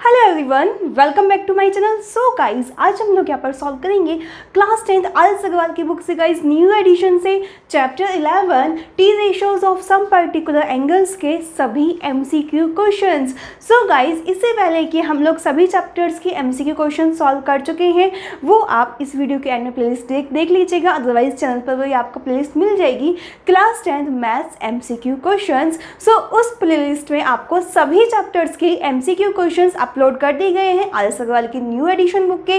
Hello everyone, welcome back to my channel. So guys, आज हम लोग यहाँ पर सॉल्व करेंगे क्लास 10th आदर्श अग्रवाल की बुक से गाइस न्यू एडिशन से chapter 11 T ratios of some particular angles के सभी एमसीक्यू क्वेश्चंस। सो गाइस, इससे पहले कि हम लोग सभी चैप्टर्स के एमसीक्यू क्वेश्चन सॉल्व कर चुके हैं, वो आप इस वीडियो के एंड में प्लेलिस्ट देख लीजिएगा। अदरवाइज चैनल पर वही आपको प्लेलिस्ट मिल जाएगी, class 10th maths MCQ questions. So उस प्लेलिस्ट में आपको सभी चैप्टर्स के एमसीक्यू क्वेश्चंस अपलोड कर दिए गए हैं आदर्श अग्रवाल की न्यू एडिशन बुक के।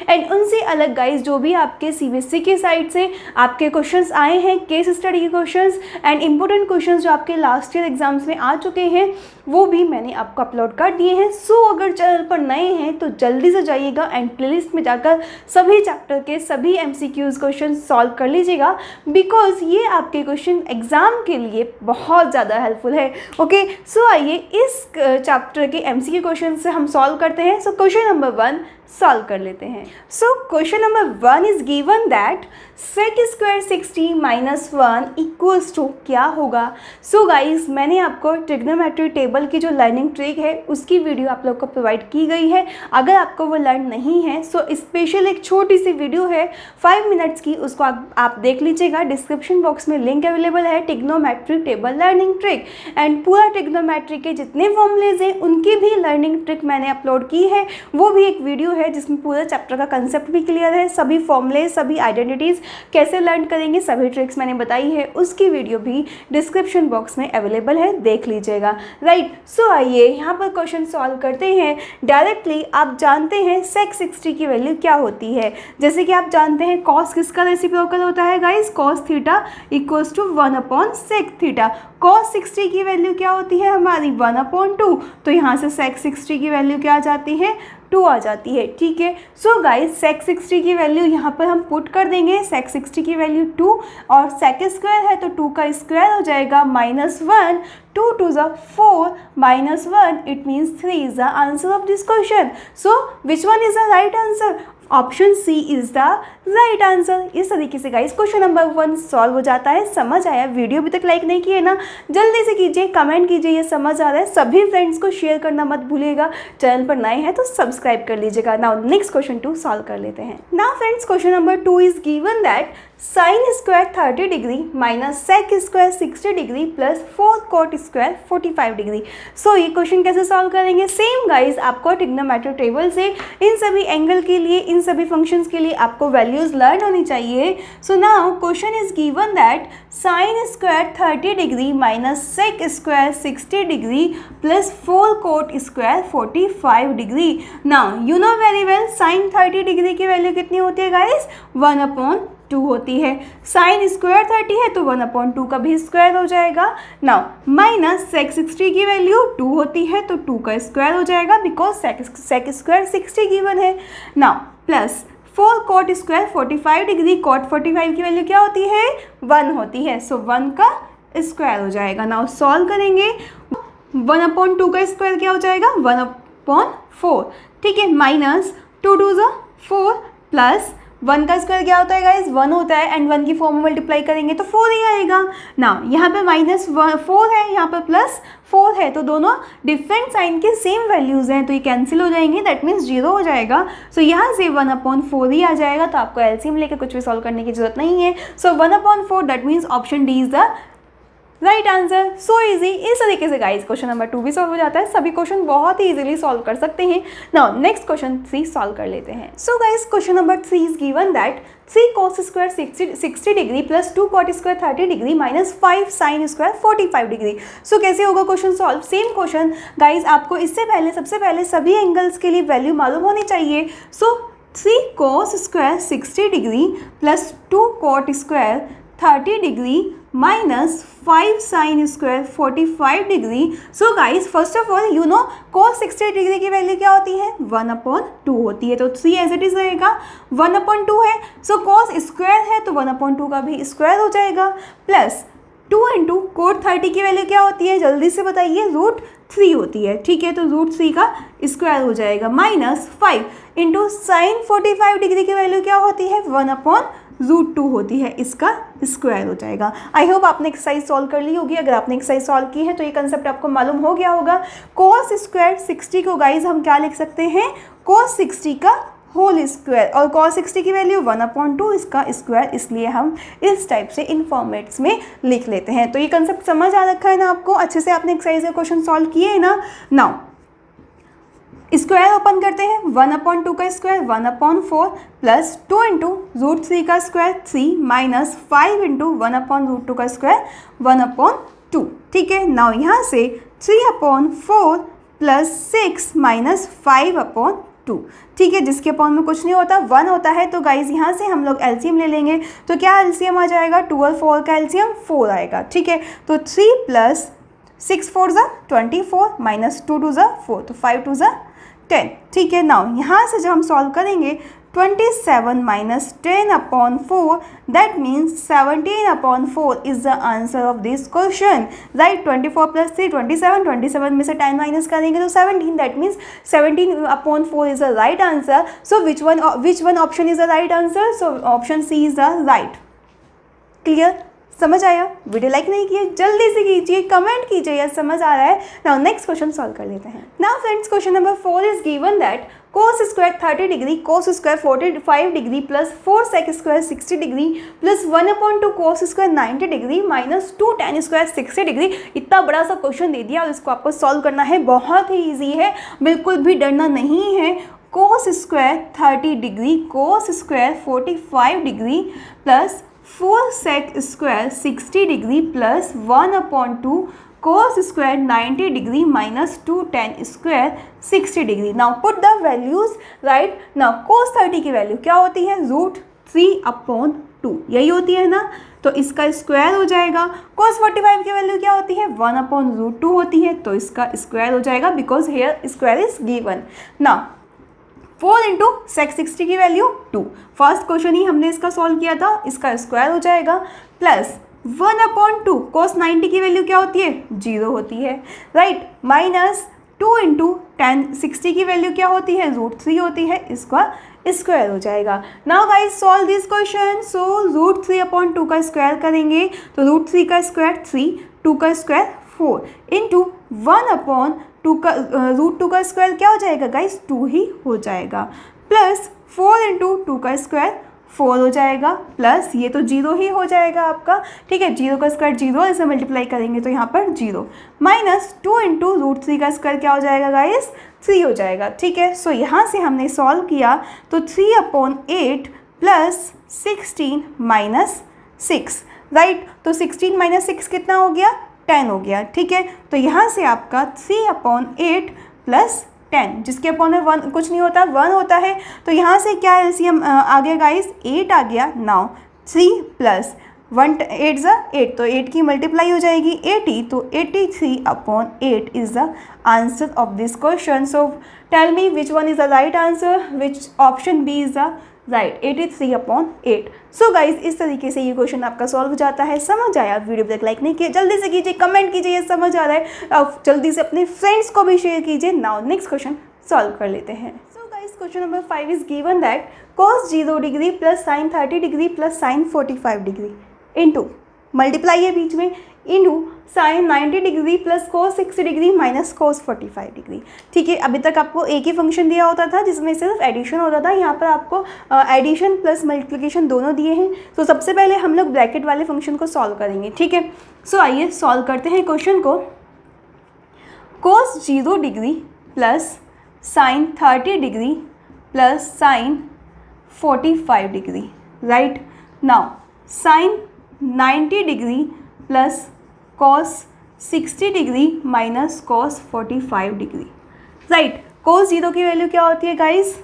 एंड उनसे अलग गाइस, जो भी आपके सीबीएसई की साइड से आपके क्वेश्चंस आए हैं, केस स्टडी के क्वेश्चंस एंड इंपॉर्टेंट क्वेश्चंस जो आपके लास्ट ईयर एग्जाम्स में आ चुके हैं, वो भी मैंने आपको अपलोड कर दिए हैं। सो अगर चैनल पर नए हैं तो जल्दी से जाइएगा एंड प्लेलिस्ट में जाकर सभी चैप्टर के सभी एमसीक्यूज क्वेश्चन सॉल्व कर लीजिएगा, बिकॉज ये आपके क्वेश्चन एग्जाम के लिए बहुत ज़्यादा हेल्पफुल है। ओके, सो आइए इस चैप्टर के एमसीक्यू क्वेश्चन से हम सॉल्व करते हैं। सो क्वेश्चन नंबर 1 सॉल्व कर लेते हैं। So question number 1 is given that sec square 60 minus 1 equals to क्या होगा। सो गाइज, मैंने आपको ट्रिग्नोमेट्री टेबल की जो लर्निंग ट्रिक है उसकी वीडियो आप लोग को प्रोवाइड की गई है। अगर आपको वो लर्न नहीं है सो स्पेशल एक छोटी सी वीडियो है 5 मिनट्स की, उसको आप देख लीजिएगा। डिस्क्रिप्शन बॉक्स में लिंक अवेलेबल है, trigonometry table learning trick. And पूरा ट्रिग्नोमेट्री के जितने फॉर्मूलेज हैं उनकी भी लर्निंग ट्रिक मैंने अपलोड की है। वो भी एक वीडियो है जिसमें पूरा चैप्टर का कंसेप्ट भी क्लियर है, सभी फॉर्मूले, सभी आइडेंटिटीज कैसे लर्न करेंगे, सभी ट्रिक्स मैंने बताई है, उसकी वीडियो भी डिस्क्रिप्शन बॉक्स में अवेलेबल है, देख लीजिएगा। राइट, सो आइए यहाँ पर क्वेश्चन सॉल्व करते हैं डायरेक्टली। आप जानते हैं सेक 60 की वैल्यू क्या होती है। जैसे कि आप जानते हैं कॉस किसका रेसिप्रोकल होता है guys, cos theta equals to 1/सेक थीटा। कॉस 60 की वैल्यू क्या होती है हमारी 1/2। तो यहाँ से सेक 60 की वैल्यू क्या आ जाती है, 2 आ जाती है। ठीक है, सो गाइस सेक 60 की वैल्यू यहाँ पर हम पुट कर देंगे। सेक 60 की वैल्यू 2 और सेक स्क्वायर है तो 2 का स्क्वायर हो जाएगा -1, 2 2 ज़ा 4 -1, it means 3 is the answer of this question. So which one is the right answer? Option C is the right answer. इस तरीके से गाइस क्वेश्चन नंबर 1 सॉल्व हो जाता है। समझ आया? वीडियो अभी तक लाइक नहीं किए ना, जल्दी से कीजिए, कमेंट कीजिए ये समझ आ रहा है। सभी फ्रेंड्स को शेयर करना मत भूलिएगा। चैनल पर नए हैं तो सब्सक्राइब कर लीजिएगा। नाउ नेक्स्ट क्वेश्चन 2 सॉल्व कर लेते हैं। Now friends question number 2 is given that sine square 30 degree minus sec square 60 degree plus 4 cot square 45 degree. So ये क्वेश्चन कैसे सॉल्व करेंगे? सेम गाइज, आपको ट्रिग्नोमेट्री टेबल से इन सभी एंगल के लिए, इन सभी फंक्शंस के लिए आपको वैल्यूज लर्न होनी चाहिए। So now question is given that sine square 30 degree minus sec square 60 degree plus 4 cot square 45 degree. Now you know very well sine 30 degree की वैल्यू कितनी होती है गाइज, 1/2 होती है। साइन स्क्वायर 30 है तो 1/2 का भी स्क्वायर हो जाएगा। नाउ माइनस सेक 60 की वैल्यू 2 होती है तो 2 का स्क्वायर हो जाएगा, बिकॉज सेक स्क्वायर 60 गिवन है। Now plus 4 cot square 45 degree, cot 45 की वैल्यू क्या होती है, 1 होती है, सो 1 का स्क्वायर हो जाएगा। नाउ सॉल्व करेंगे, 1/2 का स्क्वायर क्या हो जाएगा, 1/4। ठीक है, माइनस 2 2 ज़ा 4 प्लस 1 का स्क्वायर क्या होता है गाइज, 1 होता है, एंड 1 की फॉर्म में मल्टीप्लाई करेंगे तो 4 ही आएगा ना। यहाँ पे -4 है, यहाँ पे +4 है, तो दोनों डिफरेंट साइन के सेम वैल्यूज़ हैं, तो ये कैंसिल हो जाएंगे, दैट मीन्स 0 हो जाएगा। सो यहाँ से 1/4 ही आ जाएगा, तो आपको एलसीएम लेकर कुछ भी सॉल्व करने की जरूरत नहीं है। सो 1/4, that means option D is the right answer. So easy. इस तरीके से गाइस क्वेश्चन नंबर 2 भी सॉल्व हो जाता है। सभी क्वेश्चन बहुत ही इजीली सॉल्व कर सकते हैं। नाउ नेक्स्ट क्वेश्चन 3 सॉल्व कर लेते हैं। So guys question number 3 is given that 3 cos square 60 degree plus 2 cot square 30 degree minus 5 sine square 45 degree. So कैसे होगा question solve? Same question guys, आपको इससे पहले सबसे पहले सभी एंगल्स के लिए वैल्यू मालूम होनी चाहिए। सो 3 cos square 60 degree plus 2 cot square 30 degree minus 5 sine square 45 degree. So guys first of all you know cos 60 degree की वैल्यू क्या होती है, 1/2 होती है, तो 3 एज इट इज रहेगा, 1/2 है। सो cos स्क्वायर है तो 1/2 का भी स्क्वायर हो जाएगा, प्लस 2 इंटू कोट 30 की वैल्यू क्या होती है, जल्दी से बताइए, √3 होती है। ठीक है, तो √3 का स्क्वायर हो जाएगा, माइनस 5 इंटू साइन 45 डिग्री की वैल्यू क्या होती है, 1/√2 होती है, इसका स्क्वायर हो जाएगा। आई होप आपने एक्सरसाइज सॉल्व कर ली होगी। अगर आपने एक्सरसाइज सॉल्व की है तो ये कंसेप्ट आपको मालूम हो गया होगा। cos स्क्वायर 60 को गाइज हम क्या लिख सकते हैं, cos 60 का होल स्क्वायर, और cos 60 की वैल्यू 1/2 इसका स्क्वायर, इसलिए हम इस टाइप से इन फॉर्मेट्स में लिख लेते हैं। तो ये कंसेप्ट समझ आ रखा है ना आपको, अच्छे से आपने एक्सरसाइज का क्वेश्चन सॉल्व किए है ना। नाउ स्क्वायर ओपन करते हैं, 1/2 का स्क्वायर 1/4 प्लस 2 इंटू √3 का स्क्वायर 3 माइनस 5 इंटू 1/√2 का स्क्वायर 1/2। ठीक है, नाउ यहाँ से 3/4 प्लस 6 माइनस 5/2। ठीक है, जिसके अपॉन में कुछ नहीं होता 1 होता है, तो गाइज यहाँ से हम लोग एलसीएम ले लेंगे। तो क्या एलसीएम आ जाएगा, 2 और 4 का एलसीएम 4 आएगा। ठीक है, तो 3 प्लस 6 4 ज़ा 24 माइनस 2 2 ज़ा 4, तो 5 2 ज़ा 10। ठीक है, नाउ यहाँ से जब हम सॉल्व करेंगे 27 minus 10/4, that means 17/4 is the answer of this question, right. 24 plus 3 27 में से 10 माइनस करेंगे तो 17, that means 17/4 is the right answer. So which one option is the right answer, so option C is the right. Clear, समझ आया? Video like नहीं किए जल्दी से कीजिए, कमेंट कीजिए या समझ आ रहा है। नाउ नेक्स्ट क्वेश्चन सॉल्व कर लेते हैं। Now friends, question number 4 is given that cos square 30 degree, cos square 45 degree plus 4 sec square 60 degree plus 1/2 cos square 90 degree minus 2 tan square 60 degree. इतना बड़ा सा क्वेश्चन दे दिया और इसको आपको सॉल्व करना है। बहुत ही ईजी है, बिल्कुल भी डरना नहीं है। cos square 30 degree, cos square 45 degree plus 4 sec square 60 degree plus 1/2 cos square 90 degree minus 2 tan square 60 degree. Now put the values, right. Now cos 30 की वैल्यू क्या होती है, √3/2, यही होती है ना, तो इसका स्क्वायर हो जाएगा। cos 45 की वैल्यू क्या होती है, 1/√2 होती है, तो इसका स्क्वायर हो जाएगा because here square is given. Now 4 into sec 60 की वैल्यू 2, फर्स्ट क्वेश्चन ही हमने इसका सॉल्व किया था, इसका स्क्वायर हो जाएगा प्लस 1/2 cos 90 की वैल्यू क्या होती है, 0 होती है, राइट। माइनस 2 इंटू tan 60 की वैल्यू क्या होती है, √3 होती है, इसका स्क्वायर हो जाएगा। Now guys solve this question. So √3/2 का स्क्वायर करेंगे तो √3 का स्क्वायर 3, 2 का स्क्वायर 4 इंटू 1/2 का √2 का स्क्वायर क्या हो जाएगा गाइज, 2 ही हो जाएगा, प्लस 4 इंटू 2 का स्क्वायर 4 हो जाएगा, प्लस ये तो 0 ही हो जाएगा आपका। ठीक है, 0 का स्क्वायर 0, इसे मल्टीप्लाई करेंगे तो यहाँ पर 0, माइनस 2 इंटू √3 का स्क्वायर क्या हो जाएगा गाइस, 3 हो जाएगा। ठीक है, सो यहाँ से हमने सॉल्व किया तो 3/8 प्लस 16 माइनस 6, राइट। तो 16 माइनस 6 कितना हो गया, 10 हो गया। ठीक है, तो यहाँ से आपका 3/8 प्लस 10, जिसके अपॉन में 1 कुछ नहीं होता, 1 होता है, तो यहाँ से क्या एलसीएम आ गया गाइस, 8 आ गया। नाउ 3 प्लस 1 8 ज़ा 8, तो 8 की मल्टीप्लाई हो जाएगी 80, तो 83/8 is the answer of this question. So tell me which one is the right answer, which option B is the right, 83/8। So guys इस तरीके से ये क्वेश्चन आपका सॉल्व हो जाता है। समझ आया? वीडियो तक लाइक नहीं किया जल्दी से कीजिए, कमेंट कीजिए ये समझ आ रहा है, अब जल्दी से अपने फ्रेंड्स को भी शेयर कीजिए। नाउ नेक्स्ट क्वेश्चन सॉल्व कर लेते हैं। So guys question number 5 is given that cos 0 degree plus sin 30 degree plus sin 45 degree into multiply है बीच में, into sin 90 degree plus cos 60 degree minus cos 45 degree. ठीक है, अभी तक आपको एक ही फंक्शन दिया होता था जिसमें सिर्फ एडिशन होता था, यहाँ पर आपको एडिशन प्लस मल्टीप्लिकेशन दोनों दिए हैं। तो सबसे पहले हम लोग ब्रैकेट वाले फंक्शन को सॉल्व करेंगे। ठीक है, सो आइए सॉल्व करते हैं क्वेश्चन को। cos 0 degree plus sin 30 degree plus sin 45 degree, right. Now sin 90 degree plus cos 60 degree minus cos 45 degree, right. cos 0 की वैल्यू क्या होती है गाइस,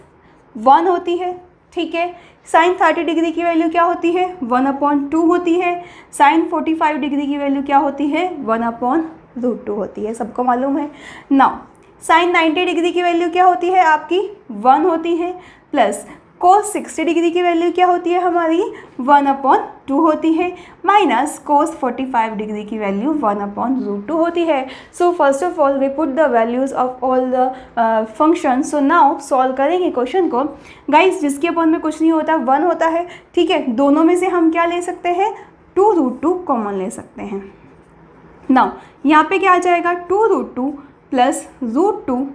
1 होती है। ठीक है, sin 30 डिग्री की वैल्यू क्या होती है, 1/2 होती है। sin 45 डिग्री की वैल्यू क्या होती है, 1/√2 होती है, सबको मालूम है। नाउ sin 90 डिग्री की वैल्यू क्या होती है आपकी, 1 होती है, प्लस cos 60 डिग्री की वैल्यू क्या होती है हमारी, 1/2 होती है, माइनस cos 45 डिग्री की वैल्यू 1/√2 होती है। So first of all we put the values of all the function. So now solve करेंगे क्वेश्चन को। गाइस जिसके अपॉन में कुछ नहीं होता, 1 होता है। ठीक है, दोनों में से हम क्या ले सकते हैं, 2√2 कॉमन ले सकते हैं। नाउ यहाँ पे क्या आ जाएगा 2√2 प्लस √2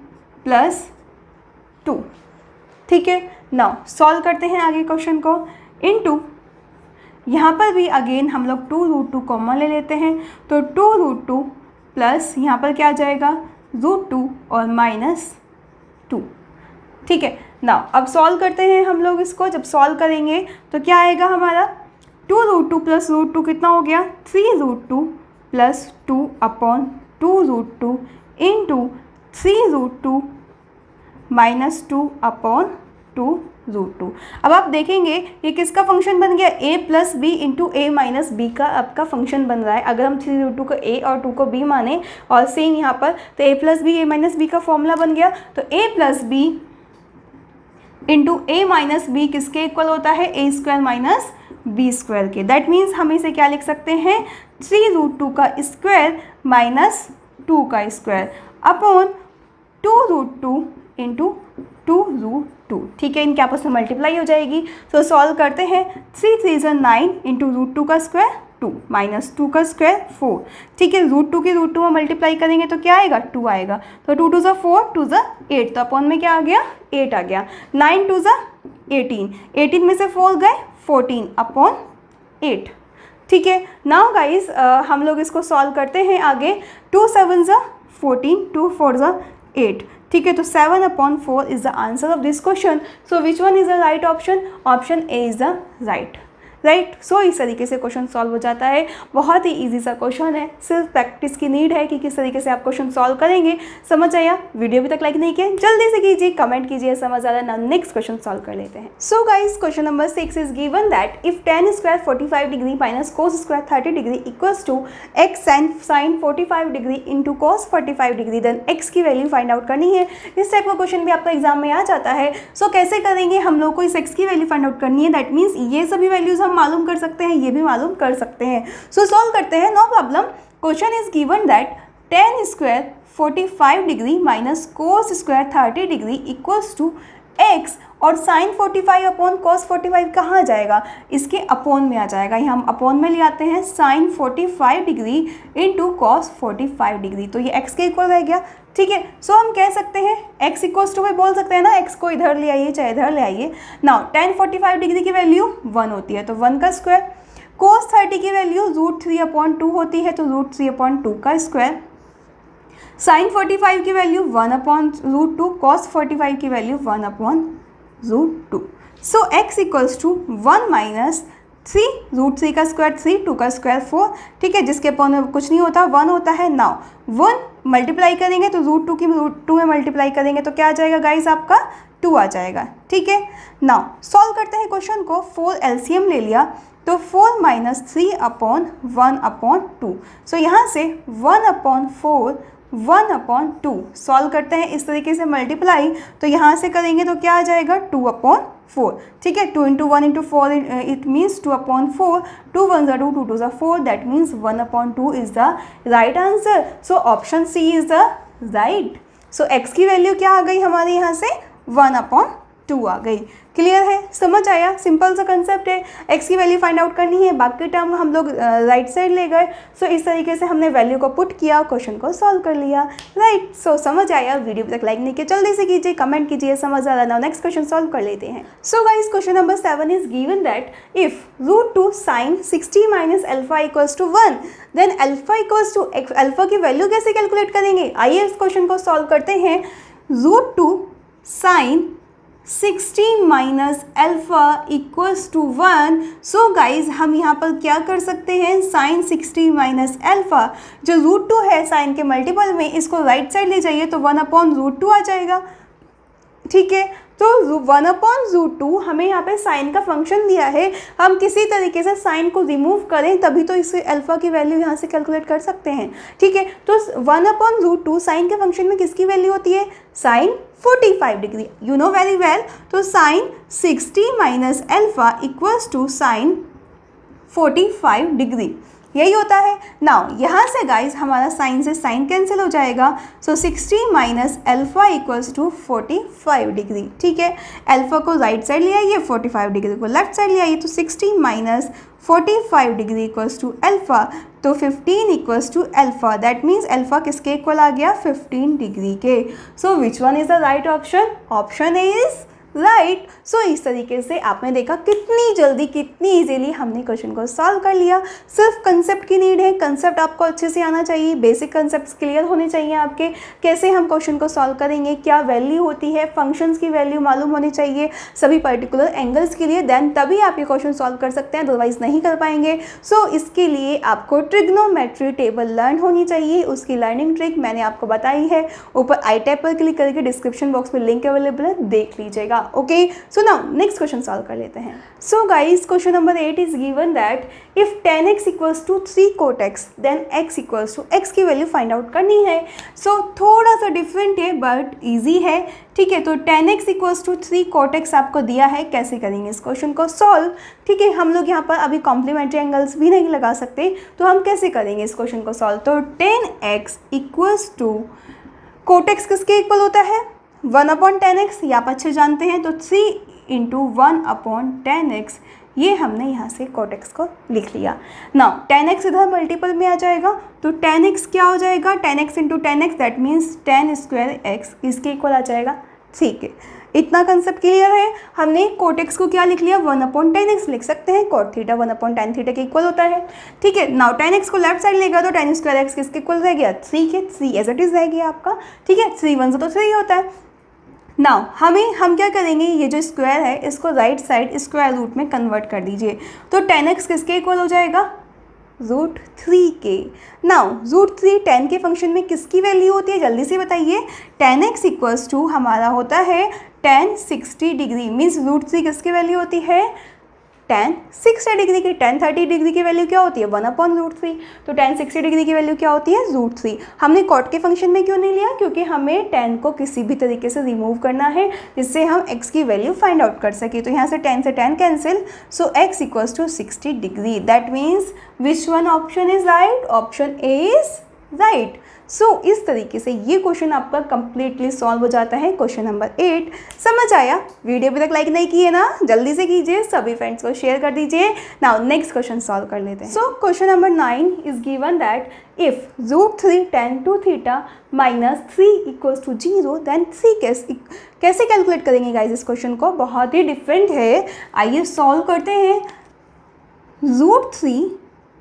प्लस 2। ठीक है, नाउ सॉल्व करते हैं आगे क्वेश्चन को। इनटू यहाँ पर भी अगेन हम लोग 2√2 कॉमन ले लेते हैं, तो 2√2 प्लस यहाँ पर क्या आ जाएगा √2 और -2। ठीक है, नाउ अब सॉल्व करते हैं हम लोग इसको। जब सॉल्व करेंगे तो क्या आएगा हमारा 2√2 प्लस √2 कितना हो गया 3√2 plus 2 upon 2√2 into 3√2 minus 2 upon 2√2। अब आप देखेंगे ये किसका फंक्शन बन गया, a plus B into A minus B का आपका फंक्शन बन रहा है। अगर हम 3√2 को a और 2 को b माने और सेम यहाँ पर, तो a plus B A minus B का फॉर्मूला बन गया। तो a plus B into A minus B किसके इक्वल होता है, a square minus B square के। दैट मीन्स हम इसे क्या लिख सकते हैं 3√2 का स्क्वायर माइनस 2 का स्क्वायर अपॉन 2√2 इंटू 2√2। ठीक है, इनके आपस में मल्टीप्लाई हो जाएगी। तो सॉल्व करते हैं 3 3 ज़ा 9 इंटू √2 का स्क्वायर 2 माइनस 2 का स्क्वायर 4। ठीक है, √2 की √2 में मल्टीप्लाई करेंगे तो क्या आएगा 2 आएगा। तो 2 2 ज़ा 4 2 ज़ा 8, तो अपॉन में क्या आ गया 8 आ गया। 9 2 ज़ा 18, 18 में से 4 गए 14 अपॉन 8। ठीक है, नाउ गाइस हम लोग इसको सॉल्व करते हैं आगे। 2 7 ज़ा 14, 2 4 ज़ा 8। ठीक है, तो 7 upon 4 is the answer of this question. So which one is the right option, option A is the right. So इस तरीके से क्वेश्चन सॉल्व हो जाता है। बहुत ही इजी सा क्वेश्चन है, सिर्फ प्रैक्टिस की नीड है कि किस तरीके से आप क्वेश्चन सॉल्व करेंगे। समझ आया? वीडियो अभी तक लाइक नहीं किया जल्दी से कीजिए, कमेंट कीजिए समझ आ रहा है ना। नेक्स्ट क्वेश्चन सॉल्व कर लेते हैं। So guys question number 6 is given that if tan square 45 degree minus cos square 30 degree equals to x sin 45 degree into cos 45 degree, then x की वैल्यू फाइंड आउट करनी है। इस type का question भी आपका एग्जाम में आ जाता है। सो कैसे करेंगे, हम लोग को इस x की वैल्यू फाइंड आउट करनी है। दैट मीन्स ये सभी वैल्यूज हम मालूम कर सकते हैं, ये भी मालूम कर सकते हैं। सो सॉल्व करते हैं, no problem. Question is given that tan square 45 degree minus cos square 30 degree equals to x और sin 45 अपॉन cos 45 कहाँ जाएगा, इसके अपोन में आ जाएगा। यहाँ हम अपोन में ले आते हैं sin 45 degree into cos 45 degree, तो ये x के इक्वल रह गया। ठीक है, सो हम कह सकते हैं x इक्वल्स टू बोल सकते हैं ना, x को इधर ले आइए चाहे इधर ले आइए। नाउ tan 45 डिग्री की वैल्यू 1 होती है तो 1 का स्क्वायर, cos 30 की वैल्यू √3/2 होती है तो √3/2 का स्क्वायर, sin 45 की वैल्यू 1/√2, cos 45 की value 1/√2। So x equals to 1 minus 3, √3 का स्क्वायर 3, 2 का स्क्वायर 4। ठीक है, जिसके अपॉन में कुछ नहीं होता 1 होता है। नाउ 1 मल्टीप्लाई करेंगे तो √2 की √2 में मल्टीप्लाई करेंगे तो क्या आ जाएगा गाइस आपका 2 आ जाएगा। ठीक है, नाउ सॉल्व करते हैं क्वेश्चन को। 4 एलसीएम ले लिया तो 4 माइनस 3/1/2। सो यहाँ से 1/4 1/2 सॉल्व करते हैं इस तरीके से मल्टीप्लाई, तो यहाँ से करेंगे तो क्या आ जाएगा 2/4। ठीक है, 2 इंटू 1 इंटू 4 इट मीन्स 2/4, 2 1 ज़ा 2, 2 2 ज़ा 4, that means 1/2 is the right answer. So option C is the right. So x की वैल्यू क्या आ गई हमारे यहाँ से 1/2 आ गई। क्लियर है, समझ आया? सिंपल सा कंसेप्ट है, x की वैल्यू फाइंड आउट करनी है, बाकी टर्म हम लोग राइट साइड ले गए। सो इस तरीके से हमने वैल्यू को पुट किया, क्वेश्चन को सॉल्व कर लिया। राइट, सो समझ आया? वीडियो तक लाइक नहीं किया जल्दी से कीजिए, कमेंट कीजिए समझ आ रहा है। नेक्स्ट क्वेश्चन सॉल्व कर लेते हैं। So guys question number 7 is given that if √2 sin 60 minus alpha equals to 1, then alpha equals to alpha की वैल्यू कैसे कैलकुलेट करेंगे। आइए इस क्वेश्चन को सॉल्व करते हैं। √2 sin 60 minus alpha equals to 1। So guys हम यहाँ पर क्या कर सकते हैं, साइन 60 माइनस अल्फा जो √2 है साइन के मल्टीपल में, इसको राइट साइड ले जाइए तो 1/√2 आ जाएगा। ठीक है, तो 1/√2 हमें यहाँ पे साइन का फंक्शन दिया है, हम किसी तरीके से साइन को रिमूव करें तभी तो इस अल्फा की वैल्यू यहाँ से कैलकुलेट कर सकते हैं। ठीक है, तो 1/√2 साइन के फंक्शन में किसकी वैल्यू होती है, sine 45 degree, you know very well. तो sine 60 minus alpha equals to sine 45 degree. यही होता है। नाउ यहाँ से गाइज हमारा साइन से साइन कैंसिल हो जाएगा, so 60 minus alpha equals to 45 degree. ठीक है, अल्फा को राइट साइड ले आइए, 45 डिग्री को लेफ्ट साइड ले आइए, तो 60 minus 45 degree equals to alpha, तो 15 equals to alpha, that means alpha किसके इक्वल आ गया, 15 डिग्री के। So which one is the right option, option is right. So इस तरीके से आपने देखा कितनी जल्दी कितनी इजीली हमने क्वेश्चन को सॉल्व कर लिया। सिर्फ कंसेप्ट की नीड है, कंसेप्ट आपको अच्छे से आना चाहिए, बेसिक कंसेप्ट क्लियर होने चाहिए आपके, कैसे हम क्वेश्चन को सॉल्व करेंगे, क्या वैल्यू होती है, फंक्शंस की वैल्यू मालूम होनी चाहिए सभी पर्टिकुलर एंगल्स के लिए, देन तभी आप ये क्वेश्चन सॉल्व कर सकते हैं, अदरवाइज नहीं कर पाएंगे। सो इसके लिए आपको ट्रिग्नोमेट्री टेबल लर्न होनी चाहिए, उसकी लर्निंग ट्रिक मैंने आपको बताई है, ऊपर आई टैब पर क्लिक करके डिस्क्रिप्शन बॉक्स में लिंक अवेलेबल है, देख लीजिएगा। Okay, so now next question solve कर लेते हैं। So guys question number 8 is given that if 10x equals to 3 cot x then x equals to x की वैल्यू फाइंड आउट करनी है। सो थोड़ा सा डिफरेंट है बट इजी है। ठीक है, तो 10x equals to 3 cot x आपको दिया है, कैसे करेंगे इस क्वेश्चन को सॉल्व। ठीक है, हम लोग यहाँ पर अभी कॉम्प्लीमेंट्री एंगल्स भी नहीं लगा सकते, तो हम कैसे करेंगे इस क्वेश्चन को सॉल्व। तो 10x equals to cot x किसके इक्वल होता है, 1/10x, ये आप अच्छे जानते हैं, तो 3 इंटू 1/10x, ये हमने यहाँ से cot x को लिख लिया। नाउ 10x इधर मल्टीपल में आ जाएगा, तो 10x क्या हो जाएगा, 10x into 10x that means 10 square x, इसके इक्वल आ जाएगा। ठीक है, इतना कंसेप्ट क्लियर है। हमने cot x को क्या लिख लिया, 1/10x लिख सकते हैं, cot थीटा 1/tan थीटा के इक्वल होता है। ठीक है, नाउ 10x को लेफ्ट साइड लेगा तो 10 स्क्वायर x किसके इक्वल रह गया, 3 के, 3 एज इट इज रह गया आपका। ठीक है, 3 1 तो 3 होता है। नाउ हम क्या करेंगे, ये जो स्क्वायर है इसको राइट साइड स्क्वायर रूट में कन्वर्ट कर दीजिए, तो 10x किसके इक्वल हो जाएगा, √3 के। नाउ √3 10 के फंक्शन में किसकी वैल्यू होती है, जल्दी से बताइए। 10x इक्वल्स टू हमारा होता है tan 60 डिग्री, मीन्स √3 किसकी वैल्यू होती है, tan 60 डिग्री की। tan 30 डिग्री की वैल्यू क्या होती है, 1/√3, तो tan 60 डिग्री की वैल्यू क्या होती है, √3। हमने cot के फंक्शन में क्यों नहीं लिया, क्योंकि हमें tan को किसी भी तरीके से रिमूव करना है जिससे हम x की वैल्यू फाइंड आउट कर सके। तो यहाँ से tan से tan cancel, so x equals to 60 degree, that means which one option is right, option A is right. So इस तरीके से ये क्वेश्चन आपका कंप्लीटली सॉल्व हो जाता है। क्वेश्चन नंबर 8 समझ आया, वीडियो अभी तक लाइक नहीं किए ना, जल्दी से कीजिए, सभी फ्रेंड्स को शेयर कर दीजिए। नाउ नेक्स्ट क्वेश्चन सॉल्व कर लेते हैं। So question number 9 is given that if √3 tan 2 theta minus 3 equals to 0 then 3 कैसे कैलकुलेट करेंगे गाइज इस क्वेश्चन को, बहुत ही डिफरेंट है। आइए सॉल्व करते हैं। √3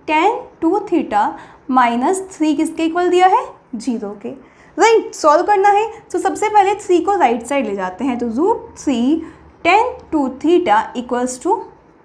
tan 2 थीटा माइनस 3 किसके इक्वल दिया है, 0 के, राइट। सॉल्व करना है तो सबसे पहले 3 को राइट साइड ले जाते हैं, तो √3 tan 2 थीटा इक्वल्स टू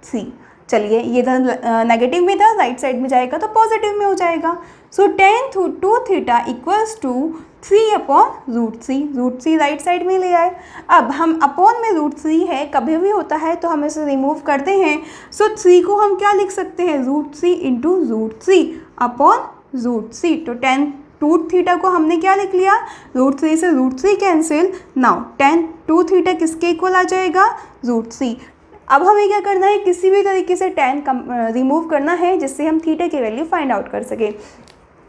3। चलिए, ये इधर नेगेटिव में था, राइट साइड में जाएगा तो पॉजिटिव में हो जाएगा। So tan 2 theta equals to 3/√3, √3 right side में ले आए। अब हम अपॉन में √3 है, कभी भी होता है तो हम इसे रिमूव करते हैं। सो 3 को हम क्या लिख सकते हैं, √3 इंटू √3 अपॉन √3, तो tan 2 थीटा को हमने क्या लिख लिया, √3 से √3 कैंसिल। नाउ tan 2 थीटा किसके इक्वल आ जाएगा, √3। अब हमें क्या करना है, किसी भी तरीके से tan रिमूव करना है जिससे हम थीटा की वैल्यू फाइंड आउट कर सके।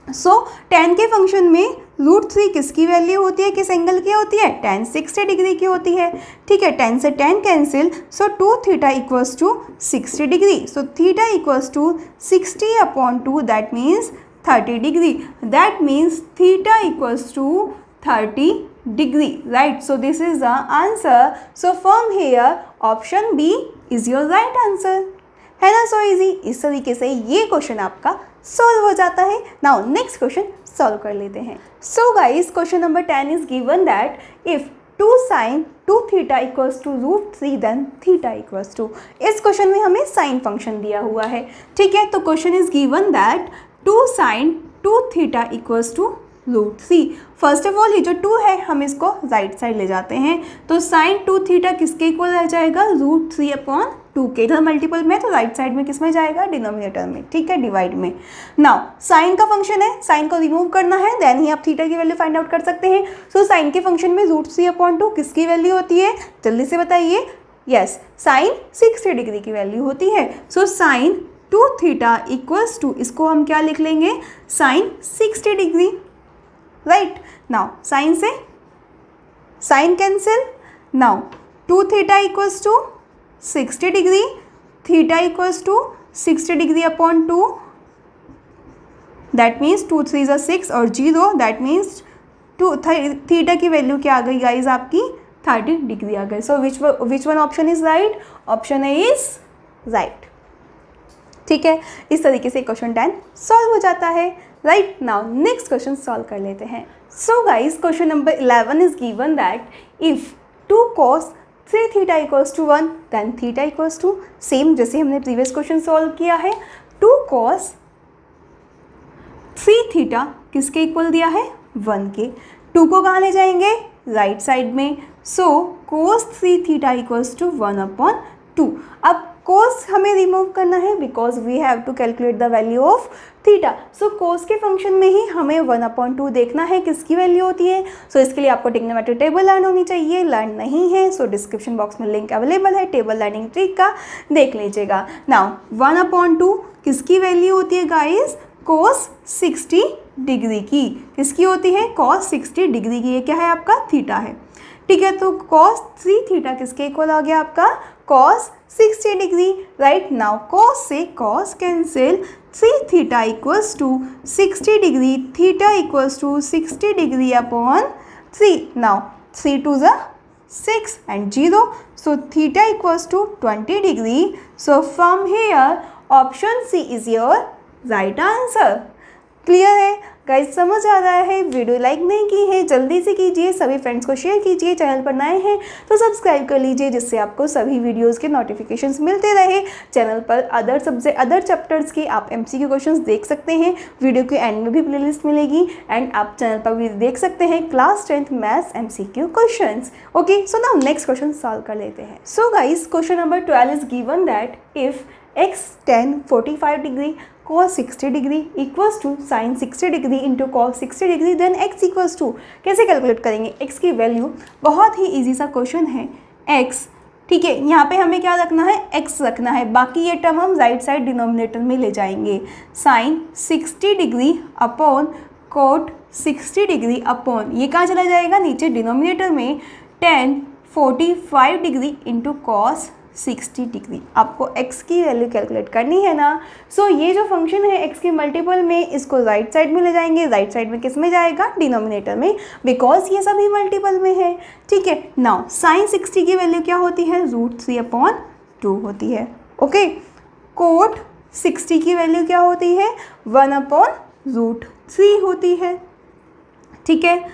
सो tan के फंक्शन में √3 किसकी वैल्यू होती है, किस एंगल की होती है, tan 60 डिग्री की होती है। ठीक है, tan से tan cancel, so 2 theta equals to 60 degree, so theta equals to 60/2 that means 30 degree, that means theta equals to 30 degree, right. So this is the answer. So from here option B is your right answer, है ना। So easy, इस तरीके से ये question आपका solve हो जाता है। नाउ नेक्स्ट क्वेश्चन सॉल्व कर लेते हैं। So guys question number 10 is given that if 2 sin 2 theta equals to √3 then theta equals to, इस क्वेश्चन में हमें साइन फंक्शन दिया हुआ है। ठीक है, तो question is given that 2 sin 2 theta equals to √3। First of all ये जो 2 है हम इसको राइट साइड ले जाते हैं, तो sin 2 थीटा किसके इक्वल रह जाएगा, √3/2 के। इधर मल्टीपल में तो राइट साइड में किस में जाएगा, डिनोमिनेटर में। ठीक है, डिवाइड में। नाउ साइन का फंक्शन है, साइन को रिमूव करना है देन ही आप थीटा की वैल्यू फाइंड आउट कर सकते हैं। सो साइन के फंक्शन में √3/2 किसकी वैल्यू होती है, जल्दी से बताइए। यस, साइन 60 डिग्री की वैल्यू होती है। So sine 2 theta equals to, इसको हम क्या लिख लेंगे, sine 60 degree, right. Now sine से sine cancel, now 2 theta equals to 60 degree, theta equals to 60 degree upon 2, that means 2 3 ज़ा 6 और 0, दैट मीन्स थीटा की वैल्यू क्या आ गई गाइज आपकी 30 डिग्री आ गई। So which one option is right, option A is right. ठीक है, इस तरीके से क्वेश्चन 10 सॉल्व हो जाता है, right. Now next question solve कर लेते हैं। So guys question number 11 is given that if 2 cos 3 theta equals to 1 then theta equals to, same जैसे हमने प्रीवियस क्वेश्चन सॉल्व किया है, 2 cos 3 थीटा किसके इक्वल दिया है, 1 के। 2 को कहाँ ले जाएंगे, राइट साइड में, so cos 3 theta equals to 1/2। अब cos हमें रिमूव करना है because we have to calculate the value of theta. So cos के फंक्शन में ही हमें 1/2 देखना है किसकी वैल्यू होती है। सो इसके लिए आपको ट्रिग्नोमेट्री टेबल लर्न होनी चाहिए, लर्न नहीं है सो डिस्क्रिप्शन बॉक्स में लिंक अवेलेबल है टेबल लर्निंग ट्रिक का, देख लीजिएगा। नाउ 1/2 किसकी वैल्यू होती है गाइज, cos 60 डिग्री की, किसकी होती है, cos 60 डिग्री की, ये क्या है आपका थीटा है। ठीक है, तो cos 3 थीटा किसके इक्वल आ गया आपका, cos 60 degree, right. Now cos से cos cancel, 3 theta equals to 60 degree, theta equals to 60 degree upon 3। Now 3 2 ज़ा 6 and 0, so theta equals to 20 degree. So from here option C is your right answer. Clear है guys, समझ आ रहा है, video like नहीं की है जल्दी से कीजिए, सभी फ्रेंड्स को शेयर कीजिए, चैनल पर नए हैं तो सब्सक्राइब कर लीजिए जिससे आपको सभी वीडियोस के नोटिफिकेशंस मिलते रहे। चैनल पर अदर चैप्टर्स की आप MCQ क्वेश्चंस देख सकते हैं, वीडियो के एंड में भी प्लेलिस्ट मिलेगी एंड आप चैनल पर भी देख सकते हैं class 10th maths MCQ questions. Okay, so now next question solve कर लेते हैं। So guys question number 12 is given that if x tan 45 degree cos 60 degree equals to sine 60 degree into cos 60 degree then x equals to, कैसे calculate करेंगे x की value, बहुत ही easy सा question है। x, ठीक है, यहाँ पे हमें क्या रखना है, x रखना है, बाकी ये टर्म हम राइट साइड डिनोमिनेटर में ले जाएंगे। Sine 60 degree upon cot 60 degree upon, ये कहाँ चला जाएगा, नीचे डिनोमिनेटर में, tan 45 degree into cos 60 degree. आपको x की वैल्यू कैलकुलेट करनी है ना। सो ये जो फंक्शन है x के मल्टीपल में, इसको राइट साइड में ले जाएंगे, राइट साइड में किस में जाएगा, डिनोमिनेटर में, बिकॉज ये सभी मल्टीपल में है। ठीक है, नाउ साइन 60 की वैल्यू क्या होती है, √3/2 होती है। ओके, कोट 60 की वैल्यू क्या होती है, 1/√3 होती है। ठीक है,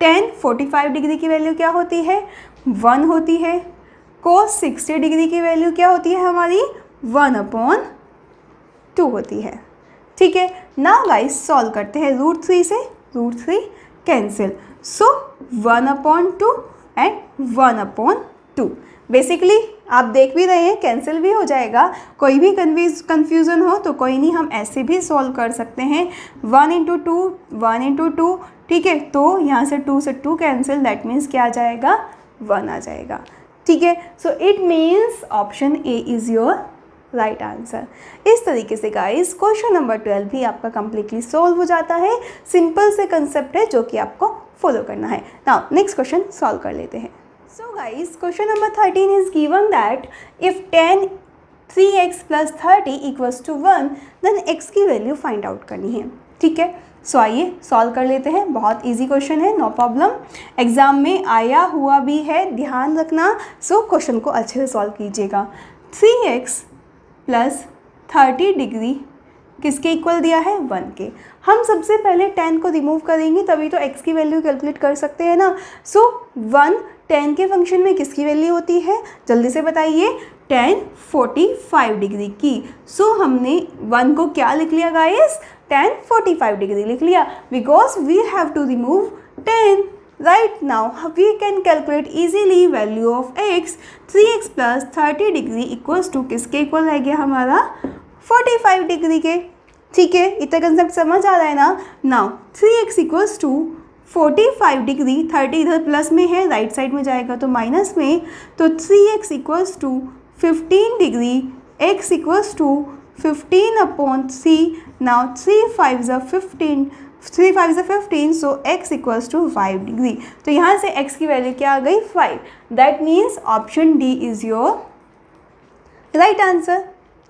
tan 45 डिग्री की वैल्यू क्या होती है, 1 होती है। cos 60 डिग्री की वैल्यू क्या होती है हमारी, 1/2 होती है। ठीक है, नाउ गाइस सॉल्व करते हैं, √3 से √3 कैंसिल, सो 1/2 एंड 1/2। बेसिकली आप देख भी रहे हैं कैंसिल भी हो जाएगा, कोई भी कन्फ्यूज़न हो तो कोई नहीं, हम ऐसे भी सॉल्व कर सकते हैं, 1 × 2 1 × 2। ठीक है, तो यहाँ से 2 से 2 कैंसिल, दैट मीन्स क्या आ जाएगा, 1 आ जाएगा। ठीक है, so it means option A is your right answer. इस तरीके से गाइस क्वेश्चन नंबर 12 भी आपका कंप्लीटली सॉल्व हो जाता है। सिंपल से कंसेप्ट है जो कि आपको फॉलो करना है। नाउ नेक्स्ट क्वेश्चन सॉल्व कर लेते हैं। So guys question number 13 is given that if tan 3x + 30 equals to 1 then x की वैल्यू फाइंड आउट करनी है। ठीक है, सो आइए सॉल्व कर लेते हैं, बहुत इजी क्वेश्चन है, नो प्रॉब्लम, एग्जाम में आया हुआ भी है, ध्यान रखना। सो क्वेश्चन को अच्छे से सॉल्व कीजिएगा। 3x + 30 डिग्री किसके इक्वल दिया है, 1 के। हम सबसे पहले tan को रिमूव करेंगे तभी तो x की वैल्यू कैलकुलेट कर सकते हैं ना। सो 1 tan के फंक्शन में किसकी वैल्यू होती है, जल्दी से बताइए, tan 45 डिग्री की। सो हमने 1 को क्या लिख लिया गाइस, tan 45 डिग्री लिख लिया, because we have to remove tan। Right, now we can calculate easily value of x। 3x + 30 degree equals to किसके इक्वल रह गया हमारा, 45 डिग्री के। ठीक है, इतना कंसेप्ट समझ आ रहा है ना। Now 3x equals to 45 degree, 30 इधर प्लस में है, राइट साइड में जाएगा तो माइनस में, तो 3x equals to 15 degree, x equals to 15 upon C. Now 3 5 ज़ा 15, 3 5 ज़ा 15, so x equals to 5 degree. तो यहाँ से x की वैल्यू क्या आ गई 5। That means option D is your right answer.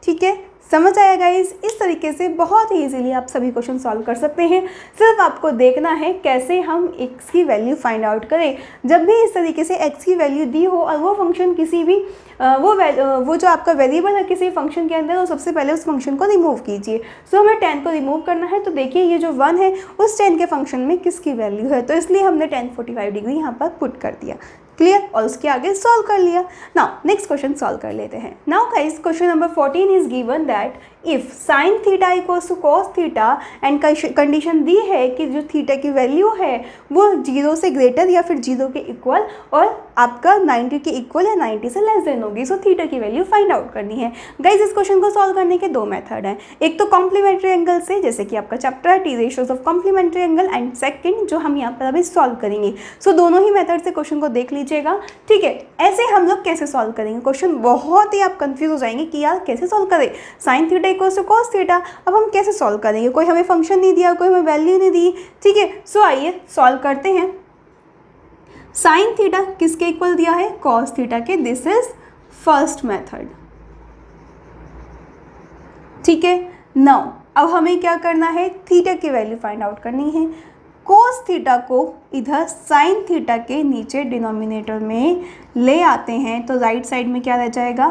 ठीक है, समझ आया गाइज। इस तरीके से बहुत ही इजीली आप सभी क्वेश्चन सॉल्व कर सकते हैं। सिर्फ आपको देखना है कैसे हम x की वैल्यू फाइंड आउट करें। जब भी इस तरीके से x की वैल्यू दी हो और वो फंक्शन किसी भी वो जो आपका वेरिएबल है किसी फंक्शन के अंदर, तो सबसे पहले उस फंक्शन को रिमूव कीजिए। सो हमें 10 को रिमूव करना है, तो देखिए ये जो 1 है उस 10 के फंक्शन में किसकी वैल्यू है, तो इसलिए हमने 10 45 डिग्री यहाँ पर पुट कर दिया। क्लियर, और उसके आगे सॉल्व कर लिया। नाउ नेक्स्ट क्वेश्चन सॉल्व कर लेते हैं। Now guys question number 14 is given that if sine theta equals to cos theta and condition दी है कि जो थीटा की वैल्यू है वो 0 से ग्रेटर या फिर 0 के इक्वल और आपका 90 के इक्वल या 90 से लेस देन होगी। सो थीटा की वैल्यू फाइंड आउट करनी है। गाइज इस क्वेश्चन को सॉल्व करने के दो मेथड हैं। एक तो कॉम्प्लीमेंट्री एंगल से, जैसे कि आपका चैप्टर है T ratios of complementary angle, and second जो हम यहाँ पर अभी सॉल्व करेंगे। सो दोनों ही मेथड से क्वेश्चन को देख लीजिएगा। ठीक है, ऐसे हम लोग कैसे सॉल्व करेंगे क्वेश्चन, बहुत ही आप कंफ्यूज हो जाएंगे कि यार कैसे सॉल्व करें। Sine theta equals to cos theta, अब हम कैसे सॉल्व करेंगे, कोई हमें फंक्शन नहीं दिया, कोई हमें वैल्यू नहीं दी। ठीक है, सो आइए सॉल्व करते हैं। साइन थीटा किसके इक्वल दिया है, कॉस थीटा के। This is first method. ठीक है, नाउ अब हमें क्या करना है, थीटा की वैल्यू फाइंड आउट करनी है। कोस थीटा को इधर साइन थीटा के नीचे डिनोमिनेटर में ले आते हैं, तो राइट साइड में क्या रह जाएगा,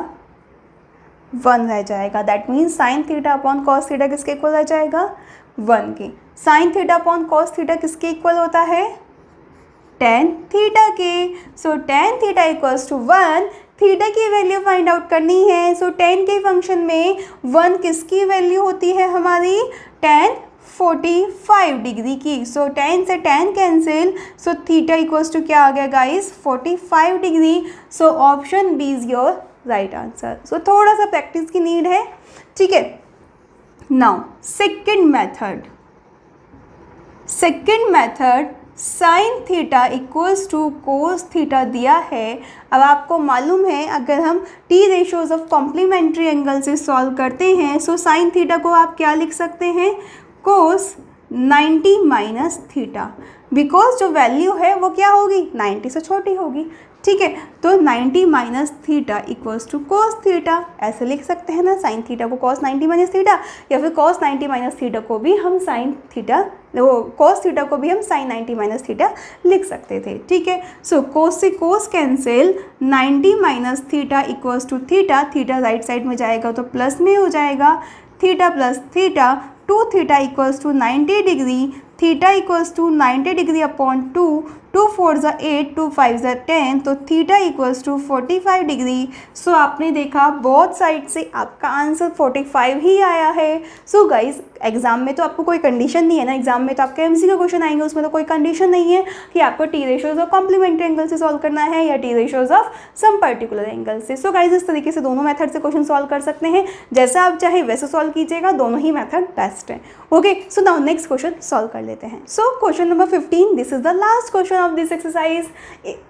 1 रह जाएगा। That means sine theta upon cos theta किसके इक्वल रह जाएगा, 1 के। Sine theta upon cos theta किसके इक्वल होता है, tan थीटा के। So tan theta equals to 1, theta की वैल्यू फाइंड आउट करनी है। सो tan के फंक्शन में 1 किसकी वैल्यू होती है हमारी, tan 45 डिग्री की। सो tan से tan cancel, so theta equals to क्या आ गया guys, 45 degree. So option B is your right answer. So थोड़ा सा प्रैक्टिस की नीड है। ठीक है, now second method sine theta equals to cos theta दिया है। अब आपको मालूम है अगर हम T ratios of complementary angle से सॉल्व करते हैं, सो साइन थीटा को आप क्या लिख सकते हैं, कोस 90 माइनस थीटा, बिकॉज जो वैल्यू है वो क्या होगी, 90 से छोटी होगी। ठीक है, तो 90 minus theta equals to cos theta, ऐसे लिख सकते हैं ना, साइन थीटा को कॉस 90 माइनस थीटा, या फिर कॉस 90 माइनस थीटा को भी हम साइन थीटा, वो कॉस थीटा को भी हम साइन 90 माइनस थीटा लिख सकते थे। ठीक है, सो कोस से cos cancel, 90 minus theta equals to theta, theta right side में जाएगा तो प्लस में हो जाएगा, theta plus theta, 2 theta equals to 90 degree, theta equals to 90 degree upon 2, 2 4 ज़ा 8, 2 5 ज़ा 10, तो थीटा इक्वल्स टू 45 डिग्री। सो आपने देखा बोथ साइड से आपका आंसर 45 ही आया है। सो गाइज एग्जाम में तो आपको कोई कंडीशन नहीं है ना, एग्जाम में तो आपके एमसी का क्वेश्चन आएंगे, उसमें तो कोई कंडीशन नहीं है कि आपको T ratios of complementary angle से सॉल्व करना है या T ratios of some particular angle से। सो गाइज इस तरीके से दोनों मेथड से क्वेश्चन सॉल्व कर सकते हैं, जैसा आप चाहे वैसे सॉल्व कीजिएगा, दोनों ही मेथड बेस्ट है। Okay, so now next question solve कर लेते हैं। So question number 15, this is the last question of this exercise.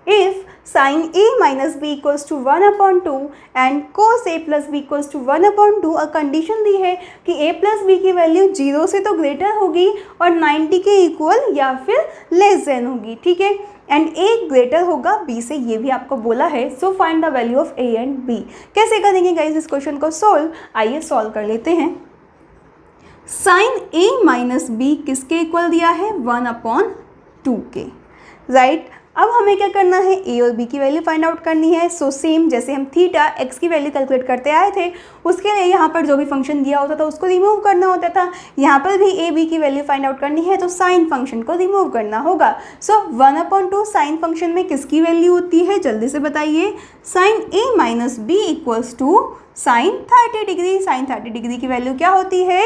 If sin a minus b equals to 1 upon 2 and cos a plus b equals to 1 upon 2, condition दी है कि a plus b की value 0 से तो greater होगी और 90 के equal या फिर लेस देन होगी। ठीक है, एंड a ग्रेटर होगा b से, ये भी आपको बोला है। So find the value of a and b। कैसे करेंगे गाइज इस क्वेश्चन को सॉल्व, आइए सॉल्व कर लेते हैं। साइन a माइनस b किसके इक्वल दिया है, 1 अपॉन 2 के, राइट। अब हमें क्या करना है, a और b की वैल्यू फाइंड आउट करनी है। सो सेम जैसे हम थीटा x की वैल्यू कैलकुलेट करते आए थे, उसके लिए यहाँ पर जो भी फंक्शन दिया होता था उसको रिमूव करना होता था। यहाँ पर भी a b की वैल्यू फाइंड आउट करनी है, तो साइन फंक्शन को रिमूव करना होगा। सो 1 अपॉन 2 साइन फंक्शन में किसकी वैल्यू होती है, जल्दी से बताइए। Sine a minus b equals to sine 30 degree. Sine 30 degree की वैल्यू क्या होती है,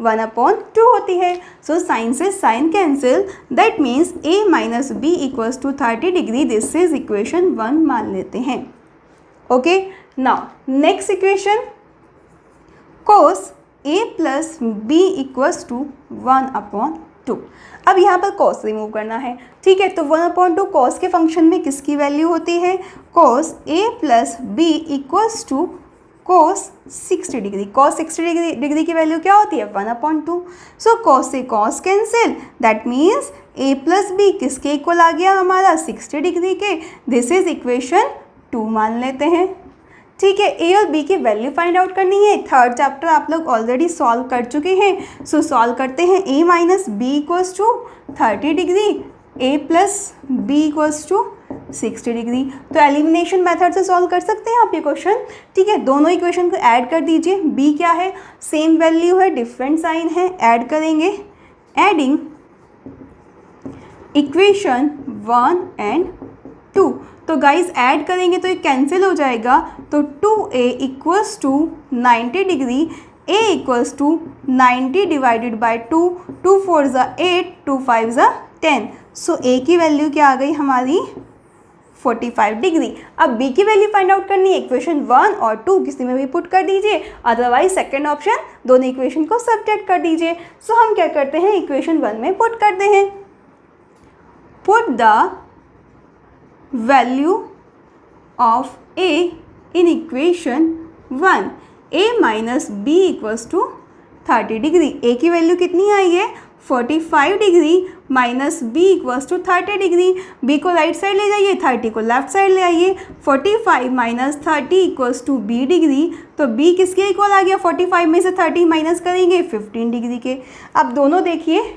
1 अपॉन 2 होती है। सो साइन से sine cancel, that means a minus B equals to 30 degree. This is equation 1 मान लेते हैं। Okay, now next equation, cos a plus B equals to 1 upon 2। अब यहाँ पर कॉस रिमूव करना है। ठीक है, तो 1 अपॉन 2 कॉस के फंक्शन में किसकी वैल्यू होती है, cos a plus B equals to cos 60 degree. cos 60 degree की वैल्यू क्या होती है 1/2। सो cos से cos cancel, that means a plus B किसके इक्वल आ गया हमारा 60 डिग्री के। दिस इज इक्वेशन 2 मान लेते हैं। ठीक है, ए और बी की वैल्यू फाइंड आउट करनी है। थर्ड चैप्टर आप लोग ऑलरेडी सॉल्व कर चुके हैं। सो सॉल्व करते हैं। a minus B equals to 30 degree, a plus B equals to 60 degree. तो एलिमिनेशन मेथड से सॉल्व कर सकते हैं आप ये क्वेश्चन। ठीक है, दोनों इक्वेशन को ऐड कर दीजिए। b क्या है, सेम वैल्यू है, डिफरेंट साइन है, ऐड करेंगे। एडिंग इक्वेशन 1 एंड 2, तो गाइज ऐड करेंगे तो ये कैंसिल हो जाएगा। तो 2a equals to 90 degree, a equals to 90 divided by 2, 2 4 ज़ा 8, 2 5 ज़ा 10। सो a की वैल्यू क्या आ गई हमारी 45 डिग्री। अब b की वैल्यू फाइंड आउट करनी है। इक्वेशन 1 और 2 किसी में भी पुट कर दीजिए, अदरवाइज सेकेंड ऑप्शन दोनों इक्वेशन को सब्ट्रैक्ट कर दीजिए। सो हम क्या करते हैं, इक्वेशन 1 में पुट करते हैं। Put the value of a in equation 1, a minus B equals to 30 degree. a की वैल्यू कितनी आई है 45 degree minus b equals to 30 degree. b को राइट साइड ले जाइए, 30 को लेफ्ट साइड ले आइए। 45 माइनस 30 इक्वल्स टू b डिग्री। तो b किसके इक्वल आ गया, 45 में से 30 माइनस करेंगे 15 डिग्री के। अब दोनों देखिए,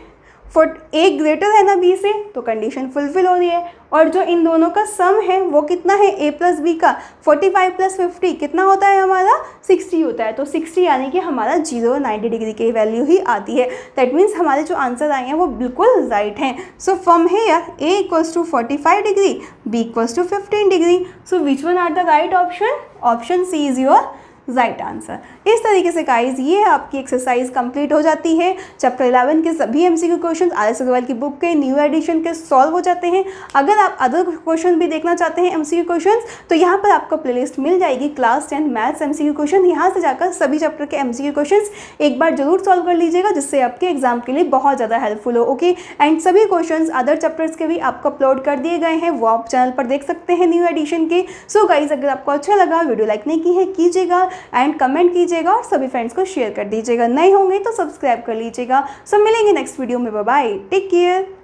a ग्रेटर है ना b से, तो कंडीशन फुलफिल हो रही है। और जो इन दोनों का सम है वो कितना है, a प्लस बी का 45 प्लस 50 कितना होता है हमारा 60 होता है। तो 60 यानी कि हमारा 90 डिग्री की वैल्यू ही आती है। दैट मीन्स हमारे जो आंसर आए हैं वो बिल्कुल राइट हैं। So from here a equals to 45 degree, b equals to 15 degree. So which one are the right option, option C is your right answer. इस तरीके से गाइज ये आपकी एक्सरसाइज कंप्लीट हो जाती है। चैप्टर 11 के सभी एमसीक्यू क्वेश्चन आर.एस. अग्रवाल की बुक के न्यू एडिशन के सॉल्व हो जाते हैं। अगर आप अदर क्वेश्चन भी देखना चाहते हैं एमसीक्यू क्वेश्चन, तो यहाँ पर आपको प्लेलिस्ट मिल जाएगी क्लास 10 मैथ्स एमसीक्यू क्वेश्चन। यहाँ से जाकर सभी चैप्टर के एमसीक्यू क्वेश्चन एक बार जरूर सॉल्व कर लीजिएगा, जिससे आपके एग्जाम के लिए बहुत ज़्यादा हेल्पफुल हो। ओके, एंड सभी क्वेश्चन अदर चैप्टर्स के भी आपको अपलोड कर दिए गए हैं, वो आप चैनल पर देख सकते हैं न्यू एडिशन के। सो गाइज अगर आपको अच्छा लगा, वीडियो लाइक नहीं की है कीजिएगा, एंड कमेंट कीजिएगा और सभी फ्रेंड्स को शेयर कर दीजिएगा। नए होंगे तो सब्सक्राइब कर लीजिएगा। सब मिलेंगे नेक्स्ट वीडियो में। Bye bye, take care.